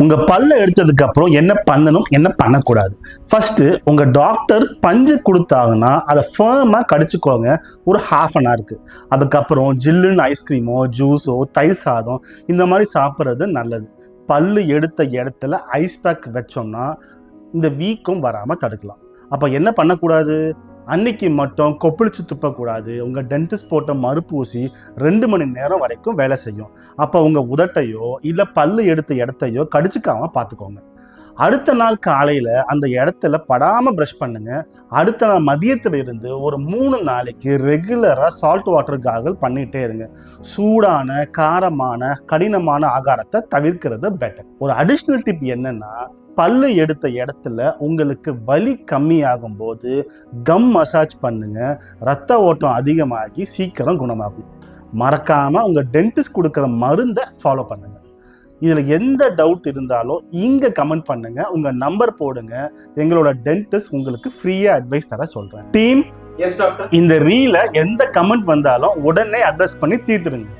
உங்க பல்ல எடுத்ததுக்கு அப்புறம் என்ன பண்ணணும், என்ன பண்ணக்கூடாது? ஃபர்ஸ்ட் உங்க டாக்டர் பஞ்சு கொடுத்தாங்கன்னா அதை ஃபர்மா கடிச்சுக்கோங்க ஒரு ஹாஃப் அன் ஹவருக்கு. அதுக்கப்புறம் ஜில்லுன்னு ஐஸ்கிரீமோ ஜூஸோ தயிர் சாதம் இந்த மாதிரி சாப்பிட்றது நல்லது. பல்லு எடுத்த இடத்துல ஐஸ் பேக் வச்சோம்னா இந்த வீக்கம் வராமல் தடுக்கலாம். அப்போ என்ன பண்ணக்கூடாது? அன்னைக்கு மட்டும் கொப்பளிச்சு துப்பக்கூடாது. உங்கள் டென்டிஸ்ட் போட்ட மறுப்பூசி 2 மணி நேரம் வரைக்கும் வேலை செய்யும். அப்போ உங்கள் உதட்டையோ இல்லை பல்லு எடுத்த இடத்தையோ கடிச்சிக்காமல் பார்த்துக்கோங்க. அடுத்த நாள் காலையில் அந்த இடத்துல படாமல் ப்ரஷ் பண்ணுங்க. அடுத்த நாள் மதியத்தில் இருந்து ஒரு 3 நாளைக்கு ரெகுலராக சால்ட் வாட்டர் காகல் பண்ணிகிட்டே இருங்க. சூடான காரமான கடினமான ஆகாரத்தை தவிர்க்கிறது பெட்டர். ஒரு அடிஷ்னல் டிப் என்னன்னா, பல்லு எடுத்த இடத்துல உங்களுக்கு வலி கம்மியாகும் போது கம் மசாஜ் பண்ணுங்க. ரத்த ஓட்டம் அதிகமாகி சீக்கிரம் குணமாகும். மறக்காம உங்க டென்டிஸ்ட் கொடுக்குற மருந்தை ஃபாலோ பண்ணுங்க. இதுல எந்த டவுட் இருந்தாலும் இங்க கமெண்ட் பண்ணுங்க, உங்க நம்பர் போடுங்க. எங்களோட டென்டிஸ்ட் உங்களுக்கு ஃப்ரீயா அட்வைஸ் தர சொல்றேன். Team, yes doctor. இந்த ரீல எந்த கமெண்ட் வந்தாலும் உடனே அட்ரஸ் பண்ணி தீர்த்துருங்க.